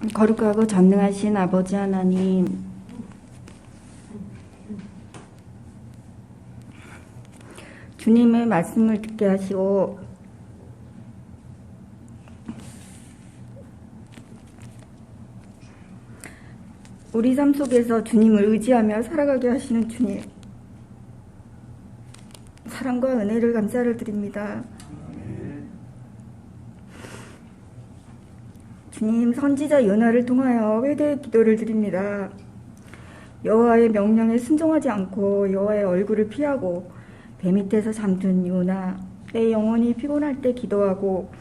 거룩하고 전능하신 아버지 하나님, 주님의 말씀을 듣게 하시고 우리 삶 속에서 주님을 의지하며 살아가게 하시는 주님, 사랑과 은혜를 감사를 드립니다. 주님, 선지자 요나를 통하여 회개의 기도를 드립니다. 여호와의 명령에 순종하지 않고 여호와의 얼굴을 피하고 배 밑에서 잠든 요나, 내 영혼이 피곤할 때 기도하고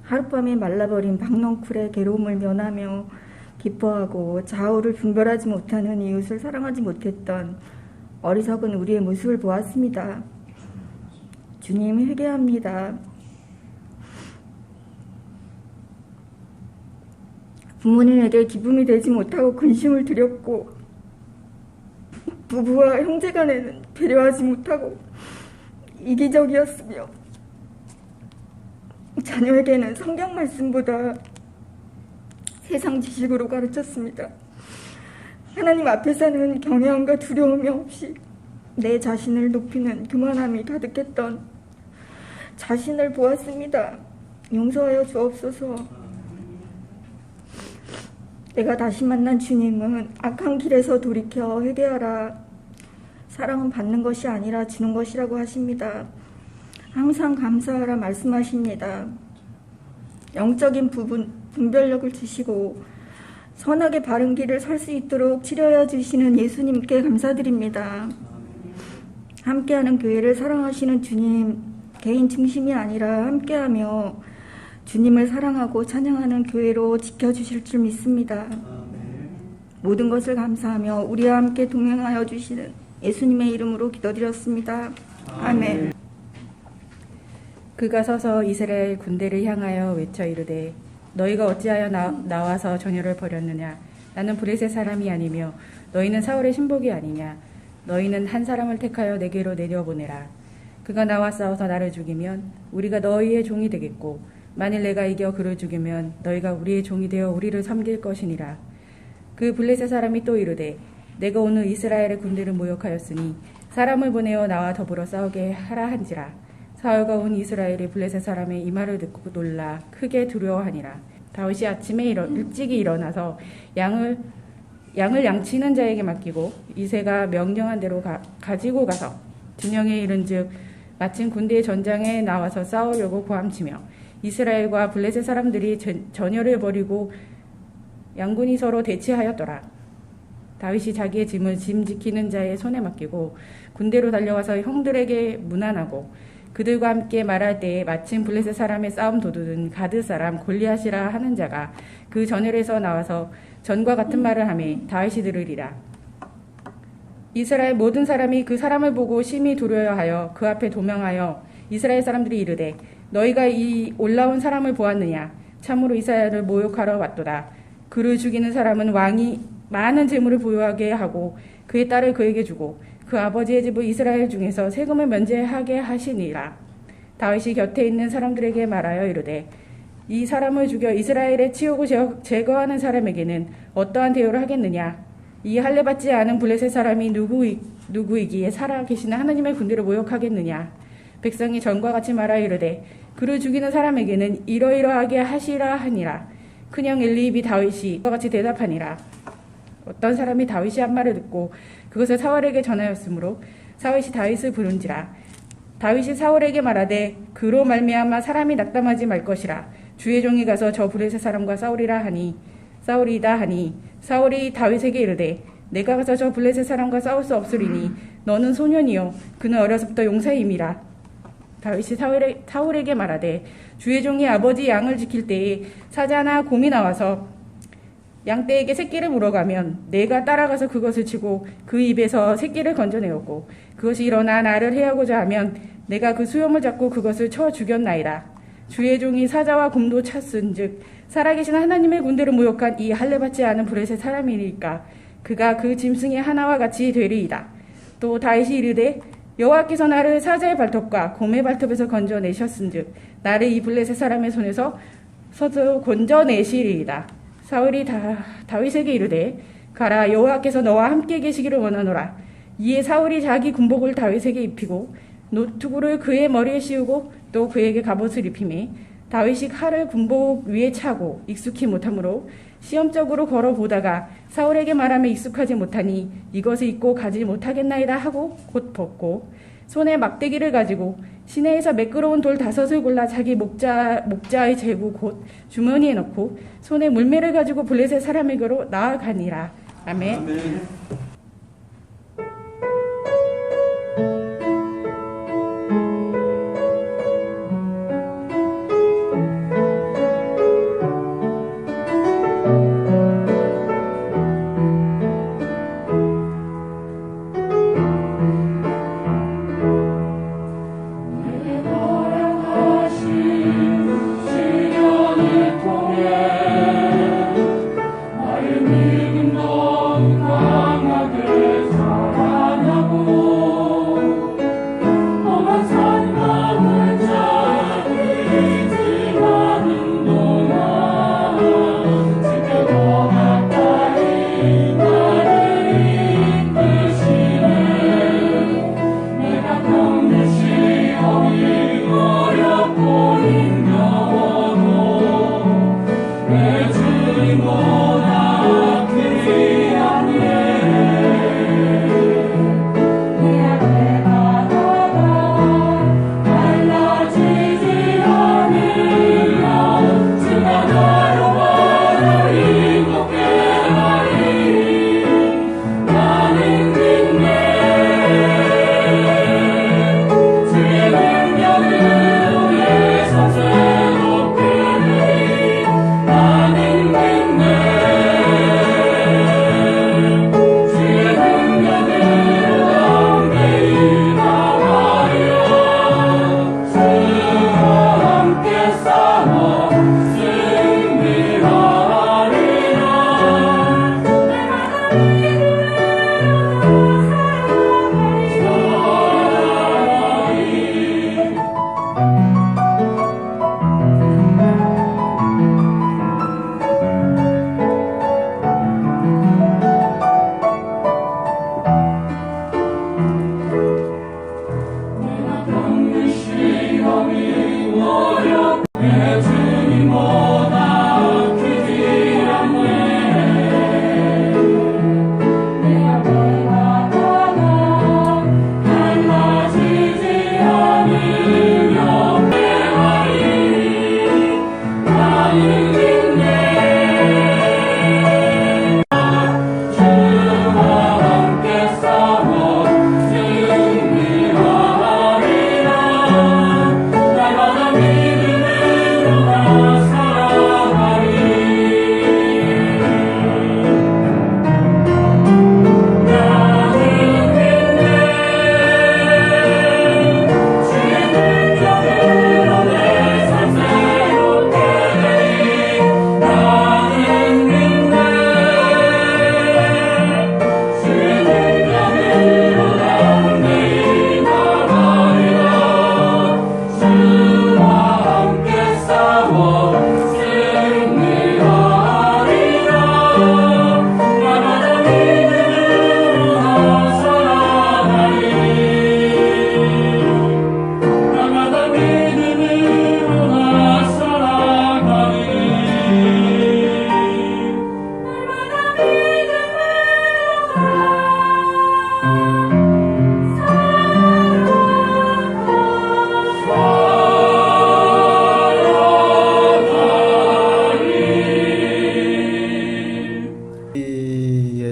하룻밤에 말라버린 박넝쿨의 괴로움을 면하며 기뻐하고 좌우를 분별하지 못하는 이웃을 사랑하지 못했던 어리석은 우리의 모습을 보았습니다. 주님, 회개합니다. 부모님에게 기쁨이 되지 못하고 근심을 드렸고, 부부와 형제 간에는 배려하지 못하고 이기적이었으며, 자녀에게는 성경 말씀보다 세상 지식으로 가르쳤습니다. 하나님 앞에서는 경외함과 두려움이 없이 내 자신을 높이는 교만함이 가득했던 자신을 보았습니다. 용서하여 주옵소서. 내가 다시 만난 주님은 악한 길에서 돌이켜 회개하라. 사랑은 받는 것이 아니라 주는 것이라고 하십니다. 항상 감사하라 말씀하십니다. 영적인 분별력을 주시고 선하게 바른 길을 설 수 있도록 치료하여 주시는 예수님께 감사드립니다. 함께하는 교회를 사랑하시는 주님, 개인 중심이 아니라 함께하며 주님을 사랑하고 찬양하는 교회로 지켜주실 줄 믿습니다. 모든 것을 감사하며 우리와 함께 동행하여 주시는 예수님의 이름으로 기도드렸습니다. 아멘. 그가 서서 이스라엘 군대를 향하여 외쳐 이르되 너희가 어찌하여 나와서 전열을 벌였느냐. 나는 브레셋 사람이 아니며 너희는 사울의 신복이 아니냐. 너희는 한 사람을 택하여 내게로 내려보내라. 그가 나와 싸워서 나를 죽이면 우리가 너희의 종이 되겠고 만일 내가 이겨 그를 죽이면 너희가 우리의 종이 되어 우리를 섬길 것이니라. 그 블레셋 사람이 또 이르되 내가 오늘 이스라엘의 군대를 모욕하였으니 사람을 보내어 나와 더불어 싸우게 하라 한지라. 사울과 온 이스라엘이 블레셋 사람의 이 말을 듣고 놀라 크게 두려워하니라. 다윗이 아침에 일찍이 일어나서 양을 양치는 자에게 맡기고 이새가 명령한 대로 가지고 가서 진영에 이른즉 마침 군대의 전장에 나와서 싸우려고 고함치며 이스라엘과 블레셋 사람들이 전열을 벌이고 양군이 서로 대치하였더라. 다윗이 자기의 짐을 짐 지키는 자의 손에 맡기고 군대로 달려와서 형들에게 문안하고 그들과 함께 말할 때에 마침 블레셋 사람의 싸움 도두는 가드 사람 골리앗이라 하는 자가 그 전열에서 나와서 전과 같은 말을 하매 다윗이 들으리라. 이스라엘 모든 사람이 그 사람을 보고 심히 두려워하여 그 앞에 도망하여 이스라엘 사람들이 이르되 너희가 이 올라온 사람을 보았느냐. 참으로 이스라엘을 모욕하러 왔도다. 그를 죽이는 사람은 왕이 많은 재물을 보유하게 하고 그의 딸을 그에게 주고 그 아버지의 집을 이스라엘 중에서 세금을 면제하게 하시니라. 다윗이 곁에 있는 사람들에게 말하여 이르되 이 사람을 죽여 이스라엘의 치우고 제거하는 사람에게는 어떠한 대우를 하겠느냐. 이 할례 받지 않은 블레셋 사람이 누구이기에 살아계시는 하나님의 군대를 모욕하겠느냐. 백성이 전과 같이 말하여 이르되 그를 죽이는 사람에게는 이러이러하게 하시라 하니라. 큰형 엘리입이 다윗이 이와 같이 대답하니라. 어떤 사람이 다윗이 한 말을 듣고 그것을 사울에게 전하였으므로 사울이 다윗을 부른지라. 다윗이 사울에게 말하되 그로 말미암아 사람이 낙담하지 말 것이라. 주의 종이 가서 저 블레셋 사람과 싸우리다 하니 사울이 다윗에게 이르되 내가 가서 저 블레셋 사람과 싸울 수 없으리니 너는 소년이요 그는 어려서부터 용사의 임이라. 다윗이 사울에게 말하되 주의 종이 아버지 양을 지킬 때에 사자나 곰이 나와서 양떼에게 새끼를 물어가면 내가 따라가서 그것을 치고 그 입에서 새끼를 건져내었고 그것이 일어나 나를 해하고자 하면 내가 그 수염을 잡고 그것을 쳐 죽였나이다. 주의 종이 사자와 곰도 쳤은즉 살아계신 하나님의 군대를 모욕한 이 할례 받지 않은 블레셋 사람이니까 그가 그 짐승의 하나와 같이 되리이다. 또 다윗이 이르되 여호와께서 나를 사자의 발톱과 곰의 발톱에서 건져내셨은즉 나를 이 블레셋 사람의 손에서 건져내시리이다. 사울이 다윗에게 이르되 가라 여호와께서 너와 함께 계시기를 원하노라. 이에 사울이 자기 군복을 다윗에게 입히고 노투구를 그의 머리에 씌우고 또 그에게 갑옷을 입히매 다윗이 칼을 군복 위에 차고 익숙히 못하므로 시험적으로 걸어보다가 사울에게 말하며 익숙하지 못하니 이것을 입고 가지 못하겠나이다 하고 곧 벗고 손에 막대기를 가지고 시내에서 매끄러운 돌 5을 골라 자기 목자의 제구 곧 주머니에 넣고 손에 물매를 가지고 블레셋 사람에게로 나아가니라. 아멘. 아멘.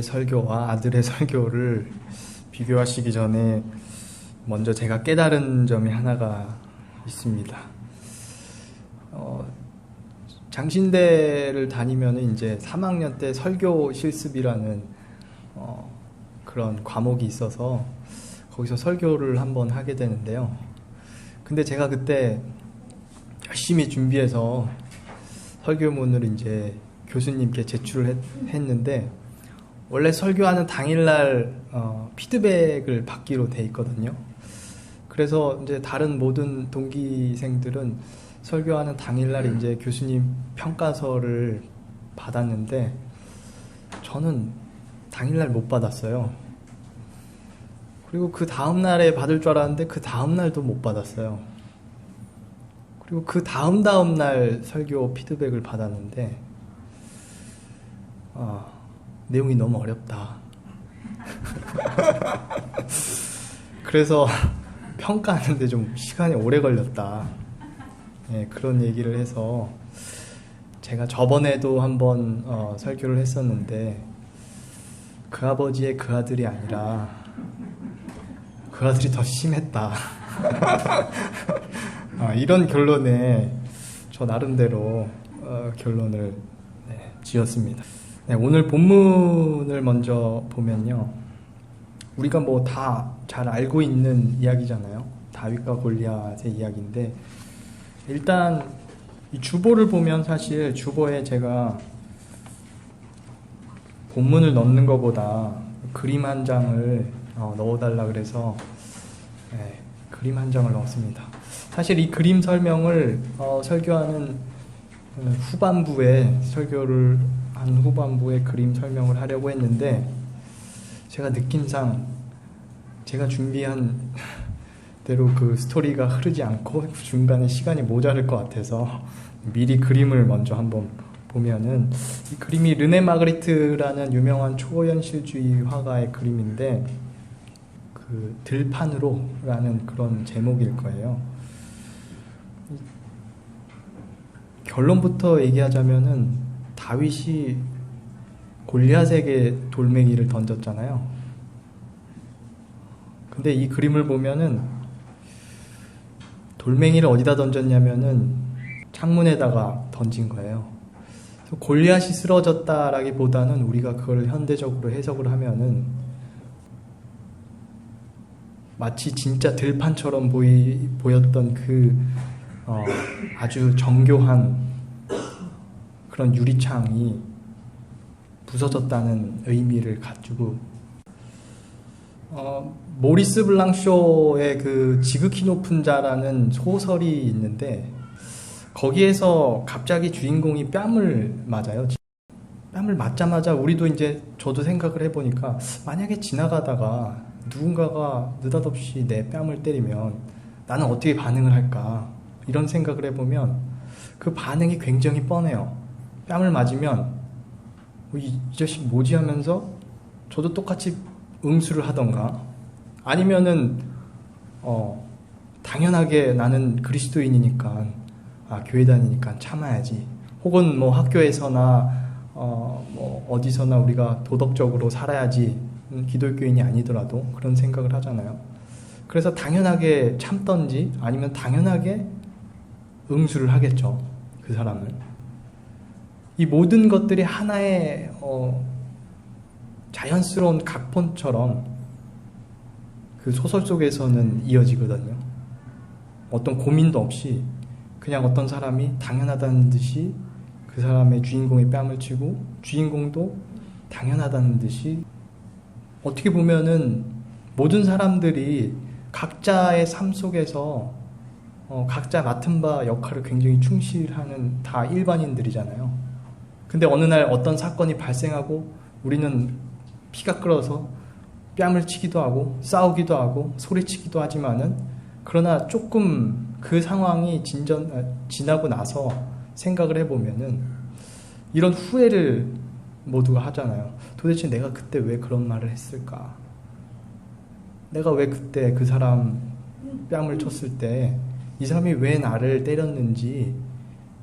설교와 아들의 설교를 비교하시기 전에 먼저 제가 깨달은 점이 하나가 있습니다. 장신대를 다니면은 이제 3학년 때 설교 실습이라는 그런 과목이 있어서 거기서 설교를 한번 하게 되는데요. 근데 제가 그때 열심히 준비해서 설교문을 이제 교수님께 제출을 했는데 원래 설교하는 당일날 피드백을 받기로 돼 있거든요. 그래서 이제 다른 모든 동기생들은 설교하는 당일날 이제 교수님 평가서를 받았는데 저는 당일날 못 받았어요. 그리고 그 다음날에 받을 줄 알았는데 그 다음날도 못 받았어요. 그리고 그 다음날 설교 피드백을 받았는데 내용이 너무 어렵다. 그래서 평가하는데 좀 시간이 오래 걸렸다. 예, 그런 얘기를 해서 제가 저번에도 한번 설교를 했었는데 그 아버지의 그 아들이 아니라 그 아들이 더 심했다. 이런 결론에 저 나름대로 결론을 지었습니다. 네, 오늘 본문을 먼저 보면요, 우리가 뭐 다 잘 알고 있는 이야기잖아요. 다윗과 골리앗의 이야기인데, 일단 이 주보를 보면 사실 주보에 제가 본문을 넣는 것보다 그림 한 장을 넣어달라 그래서 그림 한 장을 넣었습니다. 사실 이 그림 설명을 설교하는 후반부에 설교를 한 후반부에 그림 설명을 하려고 했는데 제가 느낌상 제가 준비한 대로 그 스토리가 흐르지 않고 중간에 시간이 모자랄 것 같아서 미리 그림을 먼저 한번 보면은, 이 그림이 르네 마그리트라는 유명한 초현실주의 화가의 그림인데 그 들판으로라는 그런 제목일 거예요. 결론부터 얘기하자면은 다윗이 골리앗에게 돌멩이를 던졌잖아요. 근데 이 그림을 보면은 돌멩이를 어디다 던졌냐면은 창문에다가 던진 거예요. 골리앗이 쓰러졌다라기보다는 우리가 그걸 현대적으로 해석을 하면은 마치 진짜 들판처럼 보였던 그 아주 정교한 그런 유리창이 부서졌다는 의미를 가지고, 모리스 블랑쇼의 그 지극히 높은 자라는 소설이 있는데 거기에서 갑자기 주인공이 뺨을 맞아요. 뺨을 맞자마자 우리도 이제 저도 생각을 해보니까 만약에 지나가다가 누군가가 느닷없이 내 뺨을 때리면 나는 어떻게 반응을 할까, 이런 생각을 해보면 그 반응이 굉장히 뻔해요. 뺨을 맞으면 이 자식 뭐지 하면서 저도 똑같이 응수를 하던가, 아니면은 당연하게 나는 그리스도인이니까 교회 다니니까 참아야지, 혹은 뭐 학교에서나 뭐 어디서나 우리가 도덕적으로 살아야지, 기독교인이 아니더라도 그런 생각을 하잖아요. 그래서 당연하게 참던지 아니면 당연하게 응수를 하겠죠, 그 사람을. 이 모든 것들이 하나의 자연스러운 각본처럼 그 소설 속에서는 이어지거든요. 어떤 고민도 없이 그냥 어떤 사람이 당연하다는 듯이 그 사람의 주인공의 뺨을 치고, 주인공도 당연하다는 듯이, 어떻게 보면은 모든 사람들이 각자의 삶 속에서 각자 맡은 바 역할을 굉장히 충실하는 다 일반인들이잖아요. 근데 어느 날 어떤 사건이 발생하고 우리는 피가 끓어서 뺨을 치기도 하고 싸우기도 하고 소리치기도 하지만은, 그러나 조금 그 상황이 지나고 나서 생각을 해보면은 이런 후회를 모두가 하잖아요. 도대체 내가 그때 왜 그런 말을 했을까? 내가 왜 그때 그 사람 뺨을 쳤을 때 이 사람이 왜 나를 때렸는지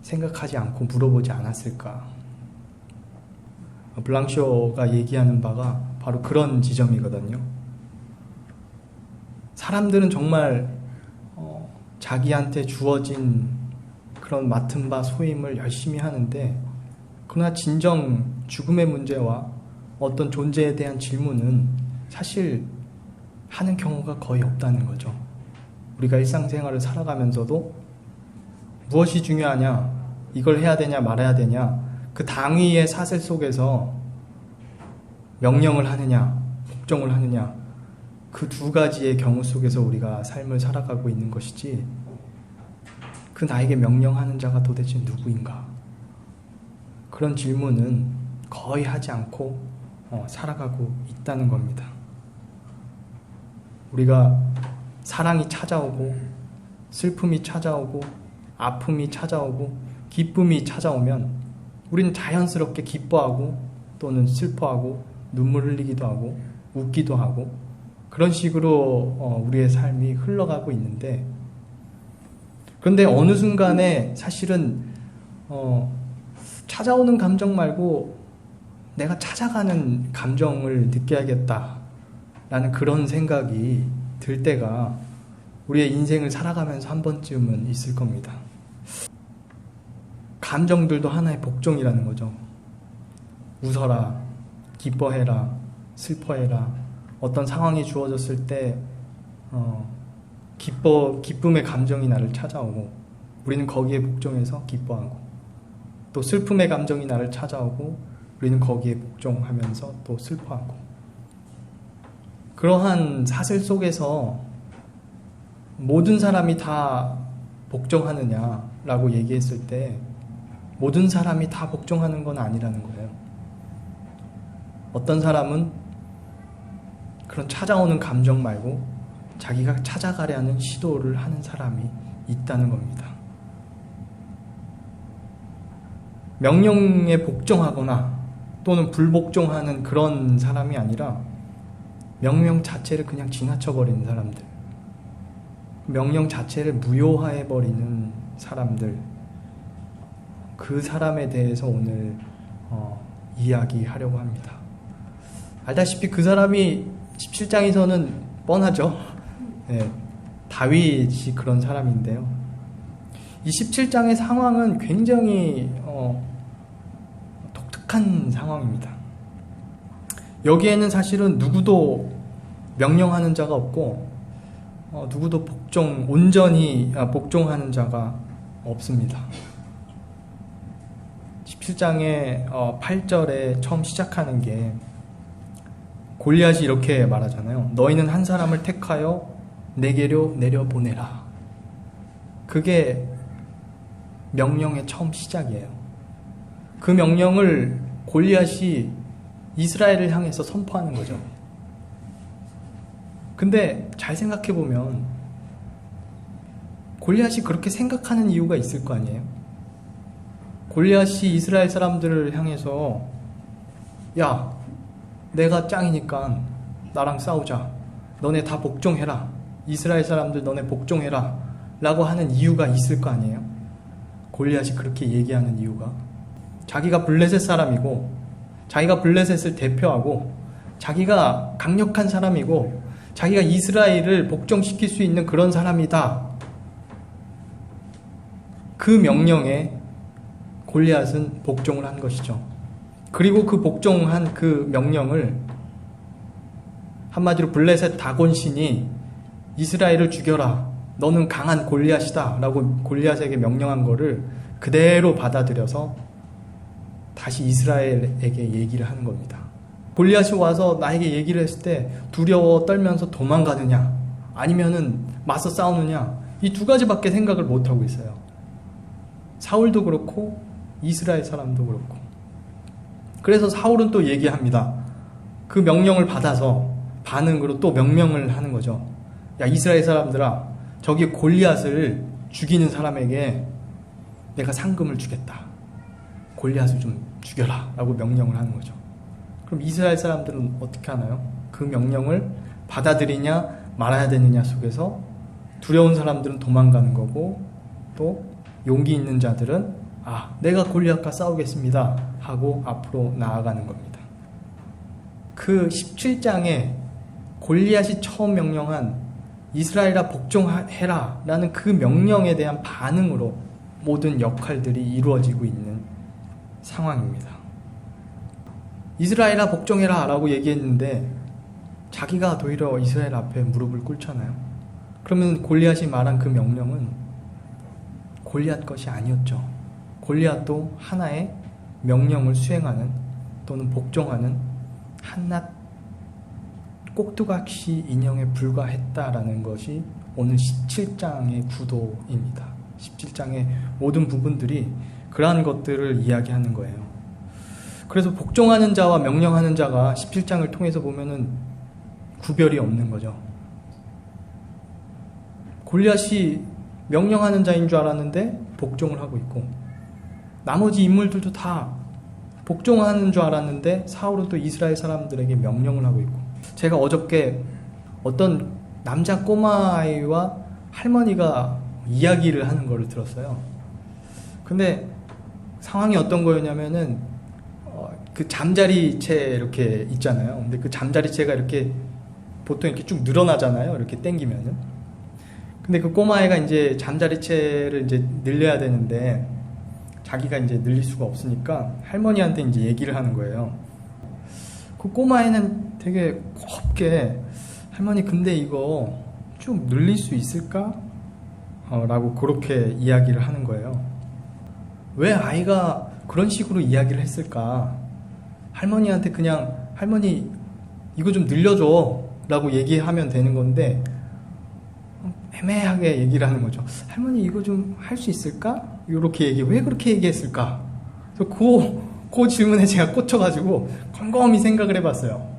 생각하지 않고 물어보지 않았을까? 블랑쇼가 얘기하는 바가 바로 그런 지점이거든요. 사람들은 정말 자기한테 주어진 그런 맡은 바 소임을 열심히 하는데, 그러나 진정 죽음의 문제와 어떤 존재에 대한 질문은 사실 하는 경우가 거의 없다는 거죠. 우리가 일상생활을 살아가면서도 무엇이 중요하냐, 이걸 해야 되냐 말아야 되냐, 그 당위의 사슬 속에서 명령을 하느냐 복종을 하느냐, 그 두 가지의 경우 속에서 우리가 삶을 살아가고 있는 것이지, 그 나에게 명령하는 자가 도대체 누구인가, 그런 질문은 거의 하지 않고 살아가고 있다는 겁니다. 우리가 사랑이 찾아오고 슬픔이 찾아오고 아픔이 찾아오고 기쁨이 찾아오면 우리는 자연스럽게 기뻐하고 또는 슬퍼하고 눈물 흘리기도 하고 웃기도 하고 그런 식으로 우리의 삶이 흘러가고 있는데, 그런데 어느 순간에 사실은 찾아오는 감정 말고 내가 찾아가는 감정을 느껴야겠다라는 그런 생각이 들 때가 우리의 인생을 살아가면서 한 번쯤은 있을 겁니다. 감정들도 하나의 복종이라는 거죠. 웃어라, 기뻐해라, 슬퍼해라. 어떤 상황이 주어졌을 때 기쁨의 감정이 나를 찾아오고 우리는 거기에 복종해서 기뻐하고, 또 슬픔의 감정이 나를 찾아오고 우리는 거기에 복종하면서 또 슬퍼하고, 그러한 사슬 속에서 모든 사람이 다 복종하느냐라고 얘기했을 때 모든 사람이 다 복종하는 건 아니라는 거예요. 어떤 사람은 그런 찾아오는 감정 말고 자기가 찾아가려는 시도를 하는 사람이 있다는 겁니다. 명령에 복종하거나 또는 불복종하는 그런 사람이 아니라 명령 자체를 그냥 지나쳐버리는 사람들, 명령 자체를 무효화해버리는 사람들, 그 사람에 대해서 오늘 이야기하려고 합니다. 알다시피 그 사람이 17장에서는 뻔하죠. 네, 다윗이 그런 사람인데요. 이 17장의 상황은 굉장히 독특한 상황입니다. 여기에는 사실은 누구도 명령하는 자가 없고 누구도 온전히 복종하는 자가 없습니다. 17장의 8절에 처음 시작하는 게 골리앗이 이렇게 말하잖아요. 너희는 한 사람을 택하여 내게로 내려보내라. 그게 명령의 처음 시작이에요. 그 명령을 골리앗이 이스라엘을 향해서 선포하는 거죠. 근데 잘 생각해보면 골리앗이 그렇게 생각하는 이유가 있을 거 아니에요? 골리앗이 이스라엘 사람들을 향해서 야, 내가 짱이니까 나랑 싸우자. 너네 다 복종해라. 이스라엘 사람들 너네 복종해라. 라고 하는 이유가 있을 거 아니에요? 골리앗이 그렇게 얘기하는 이유가 자기가 블레셋 사람이고 자기가 블레셋을 대표하고 자기가 강력한 사람이고 자기가 이스라엘을 복종시킬 수 있는 그런 사람이다. 그 명령에 골리앗은 복종을 한 것이죠. 그리고 그 복종한 그 명령을 한마디로 블레셋 다곤신이 이스라엘을 죽여라. 너는 강한 골리앗이다. 라고 골리앗에게 명령한 거를 그대로 받아들여서 다시 이스라엘에게 얘기를 하는 겁니다. 골리앗이 와서 나에게 얘기를 했을 때 두려워 떨면서 도망가느냐 아니면은 맞서 싸우느냐, 이 두 가지밖에 생각을 못하고 있어요. 사울도 그렇고 이스라엘 사람도 그렇고. 그래서 사울은 또 얘기합니다. 그 명령을 받아서 반응으로 또 명령을 하는 거죠. 야, 이스라엘 사람들아, 저기 골리앗을 죽이는 사람에게 내가 상금을 주겠다. 골리앗을 좀 죽여라 라고 명령을 하는 거죠. 그럼 이스라엘 사람들은 어떻게 하나요? 그 명령을 받아들이냐 말아야 되느냐 속에서 두려운 사람들은 도망가는 거고, 또 용기 있는 자들은 내가 골리앗과 싸우겠습니다 하고 앞으로 나아가는 겁니다. 그 17장에 골리앗이 처음 명령한 이스라엘아 복종해라 라는 그 명령에 대한 반응으로 모든 역할들이 이루어지고 있는 상황입니다. 이스라엘아 복종해라 라고 얘기했는데 자기가 도리어 이스라엘 앞에 무릎을 꿇잖아요. 그러면 골리앗이 말한 그 명령은 골리앗 것이 아니었죠. 골리앗도 하나의 명령을 수행하는 또는 복종하는 한낱 꼭두각시 인형에 불과했다라는 것이 오늘 17장의 구도입니다. 17장의 모든 부분들이 그러한 것들을 이야기하는 거예요. 그래서 복종하는 자와 명령하는 자가 17장을 통해서 보면은 구별이 없는 거죠. 골리앗이 명령하는 자인 줄 알았는데 복종을 하고 있고, 나머지 인물들도 다 복종하는 줄 알았는데 사울은 또 이스라엘 사람들에게 명령을 하고 있고. 제가 어저께 어떤 남자 꼬마아이와 할머니가 이야기를 하는 거를 들었어요. 근데 상황이 어떤 거였냐면은 그 잠자리채 이렇게 있잖아요. 근데 그 잠자리채가 이렇게 보통 이렇게 쭉 늘어나잖아요. 이렇게 당기면은. 근데 그 꼬마애가 이제 잠자리채를 이제 늘려야 되는데 자기가 이제 늘릴 수가 없으니까 할머니한테 이제 얘기를 하는 거예요. 그 꼬마애는 되게 곱게, 할머니 근데 이거 좀 늘릴 수 있을까? 라고 그렇게 이야기를 하는 거예요. 왜 아이가 그런 식으로 이야기를 했을까? 할머니한테 그냥 할머니 이거 좀 늘려줘 라고 얘기하면 되는 건데 애매하게 얘기를 하는 거죠. 할머니 이거 좀 할 수 있을까? 이렇게 왜 그렇게 얘기했을까? 그래서 그 질문에 제가 꽂혀가지고 곰곰이 생각을 해봤어요.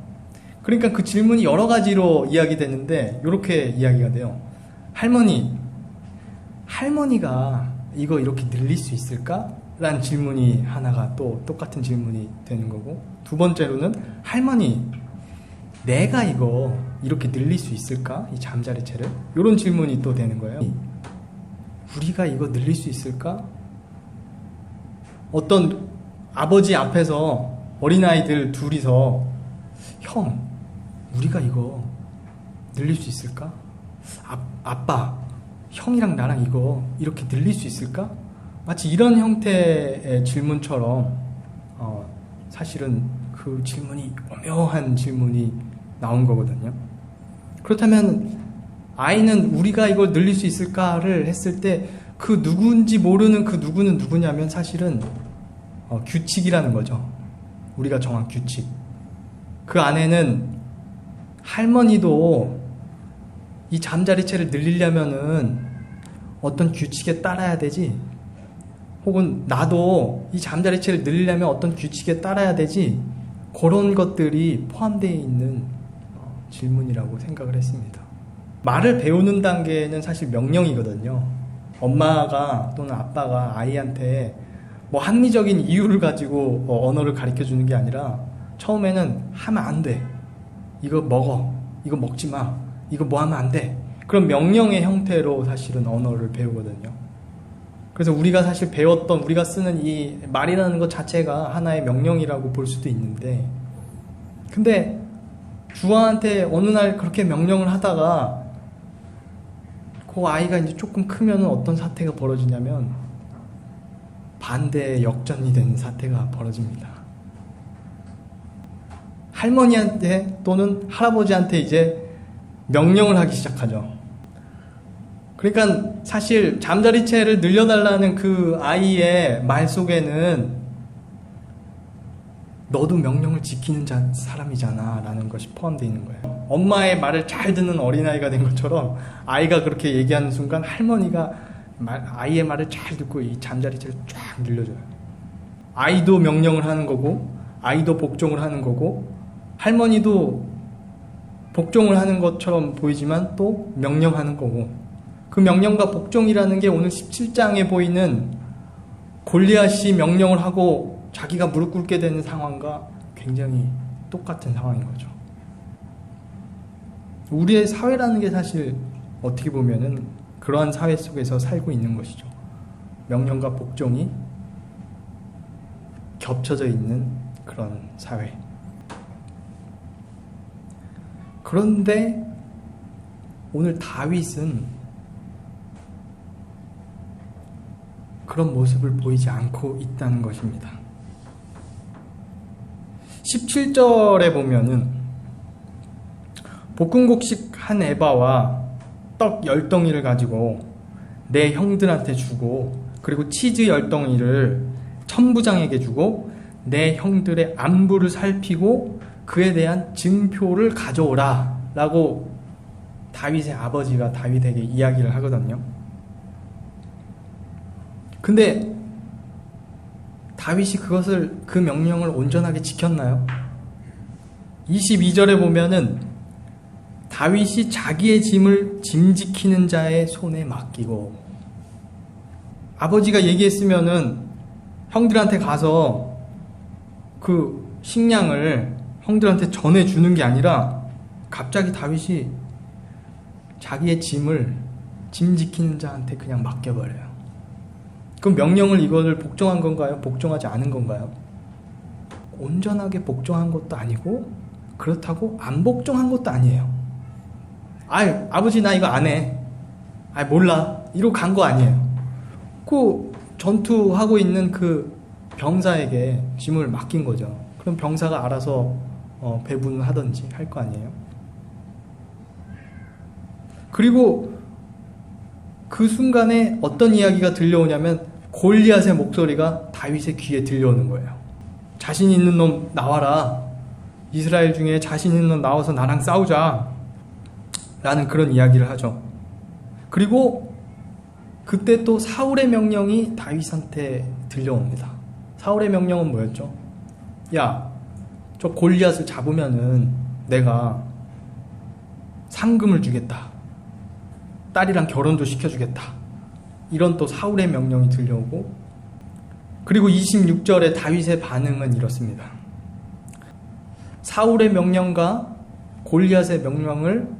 그러니까 그 질문이 여러 가지로 이야기되는데 이렇게 이야기가 돼요. 할머니가 이거 이렇게 늘릴 수 있을까? 라는 질문이 하나가 또 똑같은 질문이 되는 거고, 두 번째로는 할머니 내가 이거 이렇게 늘릴 수 있을까? 이 잠자리채를? 이런 질문이 또 되는 거예요. 우리가 이거 늘릴 수 있을까? 어떤 아버지 앞에서 어린아이들 둘이서 형, 우리가 이거 늘릴 수 있을까? 아빠, 형이랑 나랑 이거 이렇게 늘릴 수 있을까? 마치 이런 형태의 질문처럼 사실은 그 질문이 오묘한 질문이 나온 거거든요. 그렇다면 아이는 우리가 이걸 늘릴 수 있을까를 했을 때 그 누구인지 모르는 그 누구는 누구냐면 사실은 규칙이라는 거죠. 우리가 정한 규칙. 그 안에는 할머니도 이 잠자리채를 늘리려면은 어떤 규칙에 따라야 되지, 혹은 나도 이 잠자리채를 늘리려면 어떤 규칙에 따라야 되지, 그런 것들이 포함되어 있는 질문이라고 생각을 했습니다. 말을 배우는 단계는 사실 명령이거든요. 엄마가 또는 아빠가 아이한테 뭐 합리적인 이유를 가지고 언어를 가르쳐 주는 게 아니라 처음에는 하면 안 돼, 이거 먹어, 이거 먹지 마, 이거 뭐 하면 안 돼, 그런 명령의 형태로 사실은 언어를 배우거든요. 그래서 우리가 사실 배웠던, 우리가 쓰는 이 말이라는 것 자체가 하나의 명령이라고 볼 수도 있는데, 근데 주아한테 어느 날 그렇게 명령을 하다가 그 아이가 이제 조금 크면은 어떤 사태가 벌어지냐면 반대의 역전이 되는 사태가 벌어집니다. 할머니한테 또는 할아버지한테 이제 명령을 하기 시작하죠. 그러니까 사실 잠자리채를 늘려달라는 그 아이의 말 속에는 너도 명령을 지키는 사람이잖아 라는 것이 포함되어 있는 거예요. 엄마의 말을 잘 듣는 어린아이가 된 것처럼 아이가 그렇게 얘기하는 순간 할머니가 아이의 말을 잘 듣고 이 잠자리채를 쫙 늘려줘요. 아이도 명령을 하는 거고, 아이도 복종을 하는 거고, 할머니도 복종을 하는 것처럼 보이지만 또 명령하는 거고, 그 명령과 복종이라는 게 오늘 17장에 보이는 골리앗이 명령을 하고 자기가 무릎 꿇게 되는 상황과 굉장히 똑같은 상황인 거죠. 우리의 사회라는 게 사실 어떻게 보면은 그러한 사회 속에서 살고 있는 것이죠. 명령과 복종이 겹쳐져 있는 그런 사회. 그런데 오늘 다윗은 그런 모습을 보이지 않고 있다는 것입니다. 17절에 보면은 볶음국식 한 에바와 떡 10덩이를 가지고 내 형들한테 주고, 그리고 치즈 10덩이를 천부장에게 주고 내 형들의 안부를 살피고 그에 대한 증표를 가져오라 라고 다윗의 아버지가 다윗에게 이야기를 하거든요. 근데 다윗이 그 명령을 온전하게 지켰나요? 22절에 보면은 다윗이 자기의 짐 지키는 자의 손에 맡기고, 아버지가 얘기했으면은 형들한테 가서 그 식량을 형들한테 전해주는 게 아니라 갑자기 다윗이 자기의 짐 지키는 자한테 그냥 맡겨버려요. 그럼 명령을 이거를 복종한 건가요? 복종하지 않은 건가요? 온전하게 복종한 것도 아니고 그렇다고 안 복종한 것도 아니에요. 아버지 나 이거 안 해. 몰라. 이러고 간 거 아니에요. 그 전투하고 있는 그 병사에게 짐을 맡긴 거죠. 그럼 병사가 알아서 배분을 하든지 할 거 아니에요. 그리고 그 순간에 어떤 이야기가 들려오냐면 골리앗의 목소리가 다윗의 귀에 들려오는 거예요. 자신 있는 놈 나와라. 이스라엘 중에 자신 있는 놈 나와서 나랑 싸우자. 라는 그런 이야기를 하죠. 그리고 그때 또 사울의 명령이 다윗한테 들려옵니다. 사울의 명령은 뭐였죠? 야, 저 골리앗을 잡으면은 내가 상금을 주겠다. 딸이랑 결혼도 시켜주겠다. 이런 또 사울의 명령이 들려오고, 그리고 26절에 다윗의 반응은 이렇습니다. 사울의 명령과 골리앗의 명령을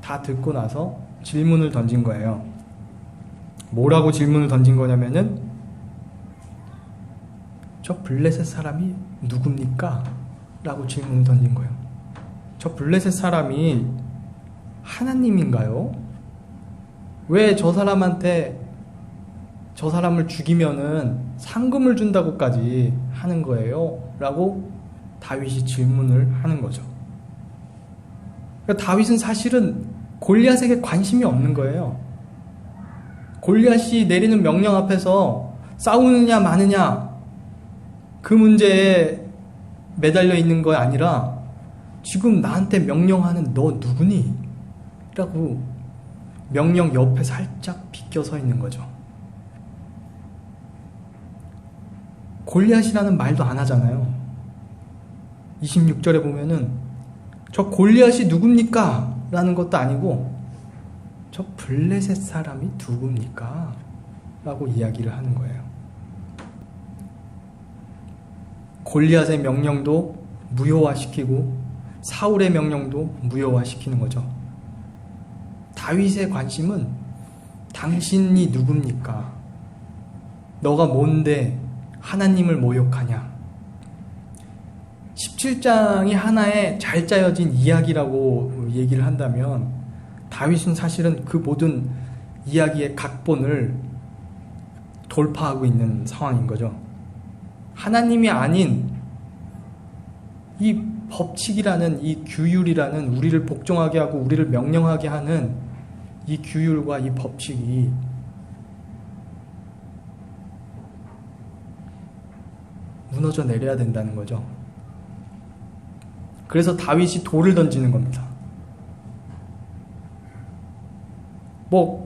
다 듣고 나서 질문을 던진 거예요. 뭐라고 질문을 던진 거냐면은 저 블레셋 사람이 누굽니까? 라고 질문을 던진 거예요. 저 블레셋 사람이 하나님인가요? 왜 저 사람한테 저 사람을 죽이면은 상금을 준다고까지 하는 거예요? 라고 다윗이 질문을 하는 거죠. 그러니까 다윗은 사실은 골리앗에게 관심이 없는 거예요. 골리앗이 내리는 명령 앞에서 싸우느냐 마느냐 그 문제에 매달려 있는 거 아니라 지금 나한테 명령하는 너 누구니? 라고 명령 옆에 살짝 비껴 서 있는 거죠. 골리앗이라는 말도 안 하잖아요. 26절에 보면은 저 골리앗이 누굽니까? 라는 것도 아니고 저 블레셋 사람이 누굽니까? 라고 이야기를 하는 거예요. 골리앗의 명령도 무효화시키고 사울의 명령도 무효화시키는 거죠. 다윗의 관심은 당신이 누굽니까? 너가 뭔데 하나님을 모욕하냐? 17장이 하나의 잘 짜여진 이야기라고 얘기를 한다면 다윗은 사실은 그 모든 이야기의 각본을 돌파하고 있는 상황인 거죠. 하나님이 아닌 이 법칙이라는 이 규율이라는 우리를 복종하게 하고 우리를 명령하게 하는 이 규율과 이 법칙이 무너져 내려야 된다는 거죠. 그래서 다윗이 돌을 던지는 겁니다.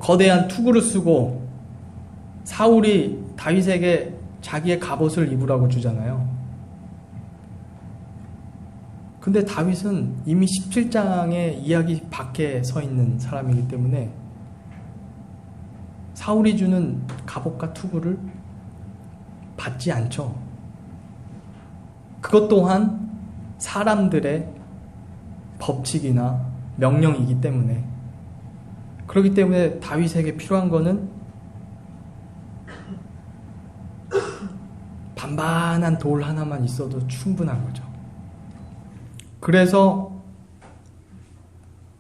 거대한 투구를 쓰고 사울이 다윗에게 자기의 갑옷을 입으라고 주잖아요. 근데 다윗은 이미 17장의 이야기 밖에 서 있는 사람이기 때문에 사울이 주는 갑옷과 투구를 받지 않죠. 그것 또한 사람들의 법칙이나 명령이기 때문에, 그렇기 때문에 다윗에게 필요한 거는 반반한 돌 하나만 있어도 충분한 거죠. 그래서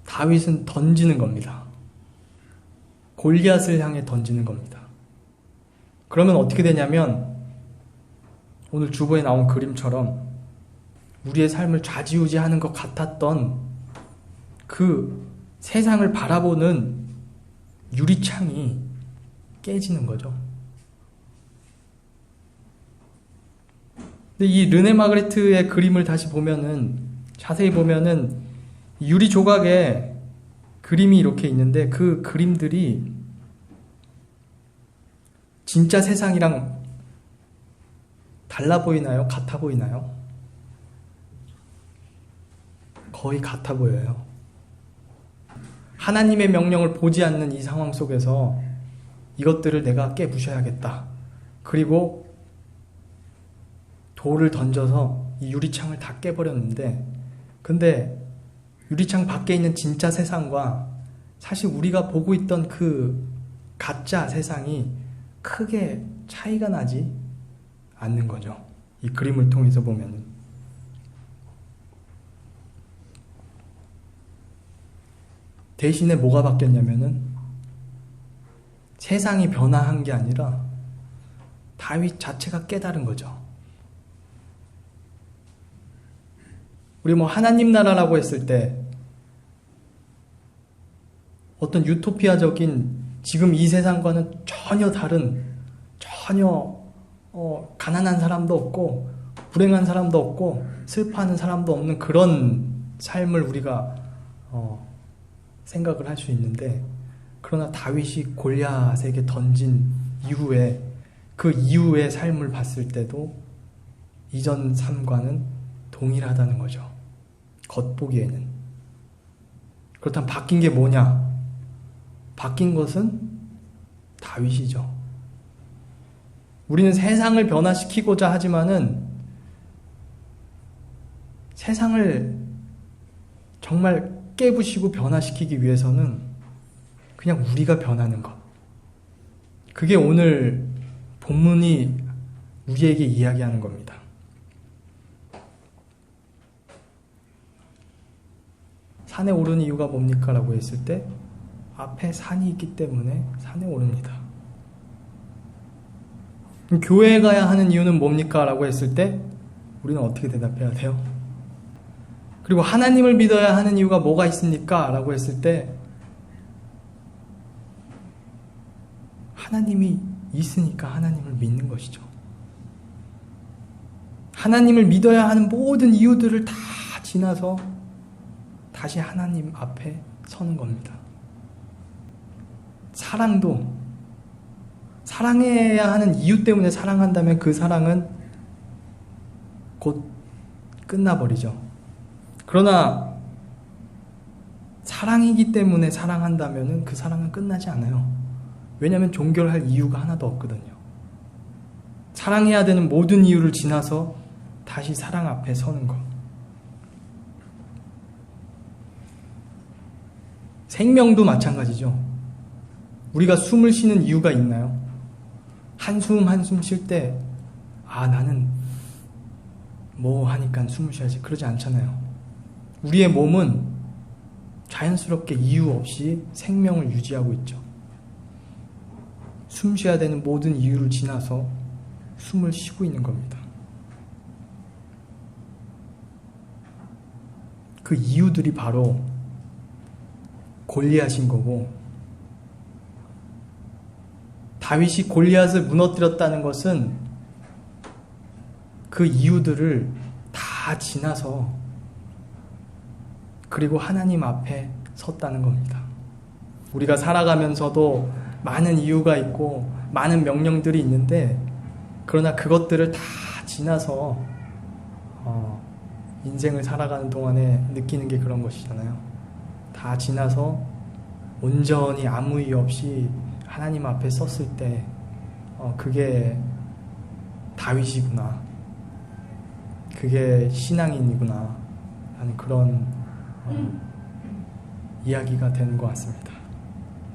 다윗은 던지는 겁니다. 골리앗을 향해 던지는 겁니다. 그러면 어떻게 되냐면 오늘 주보에 나온 그림처럼 우리의 삶을 좌지우지하는 것 같았던 그 세상을 바라보는 유리창이 깨지는 거죠. 근데 이 르네 마그리트의 그림을 다시 보면은, 자세히 보면은 유리 조각에 그림이 이렇게 있는데 그 그림들이 진짜 세상이랑 달라 보이나요? 같아 보이나요? 거의 같아 보여요. 하나님의 명령을 보지 않는 이 상황 속에서 이것들을 내가 깨부셔야겠다. 그리고 돌을 던져서 이 유리창을 다 깨버렸는데, 근데 유리창 밖에 있는 진짜 세상과 사실 우리가 보고 있던 그 가짜 세상이 크게 차이가 나지 않는 거죠. 이 그림을 통해서 보면은. 대신에 뭐가 바뀌었냐면은 세상이 변화한 게 아니라 다윗 자체가 깨달은 거죠. 우리 뭐 하나님 나라라고 했을 때 어떤 유토피아적인 지금 이 세상과는 전혀 다른, 전혀 가난한 사람도 없고 불행한 사람도 없고 슬퍼하는 사람도 없는 그런 삶을 우리가 생각을 할 수 있는데, 그러나 다윗이 골리앗에게 던진 이후에 그 이후의 삶을 봤을 때도 이전 삶과는 동일하다는 거죠. 겉보기에는. 그렇다면 바뀐 게 뭐냐? 바뀐 것은 다윗이죠. 우리는 세상을 변화시키고자 하지만은 세상을 정말 깨부시고 변화시키기 위해서는 그냥 우리가 변하는 것. 그게 오늘 본문이 우리에게 이야기하는 겁니다. 산에 오르는 이유가 뭡니까? 라고 했을 때 앞에 산이 있기 때문에 산에 오릅니다. 교회에 가야 하는 이유는 뭡니까? 라고 했을 때 우리는 어떻게 대답해야 돼요? 그리고 하나님을 믿어야 하는 이유가 뭐가 있습니까? 라고 했을 때 하나님이 있으니까 하나님을 믿는 것이죠. 하나님을 믿어야 하는 모든 이유들을 다 지나서 다시 하나님 앞에 서는 겁니다. 사랑도 사랑해야 하는 이유 때문에 사랑한다면 그 사랑은 곧 끝나버리죠. 그러나 사랑이기 때문에 사랑한다면 그 사랑은 끝나지 않아요. 왜냐하면 종결할 이유가 하나도 없거든요. 사랑해야 되는 모든 이유를 지나서 다시 사랑 앞에 서는 것. 생명도 마찬가지죠. 우리가 숨을 쉬는 이유가 있나요? 한숨 한숨 쉴 때 나는 뭐 하니까 숨을 쉬어야지, 그러지 않잖아요. 우리의 몸은 자연스럽게 이유 없이 생명을 유지하고 있죠. 숨 쉬어야 되는 모든 이유를 지나서 숨을 쉬고 있는 겁니다. 그 이유들이 바로 골리앗인 거고, 다윗이 골리앗을 무너뜨렸다는 것은 그 이유들을 다 지나서 그리고 하나님 앞에 섰다는 겁니다. 우리가 살아가면서도 많은 이유가 있고 많은 명령들이 있는데, 그러나 그것들을 다 지나서 인생을 살아가는 동안에 느끼는 게 그런 것이잖아요. 다 지나서 온전히 아무 이유 없이 하나님 앞에 섰을 때 그게 다윗이구나, 그게 신앙인이구나 하는 그런 이야기가 되는 것 같습니다.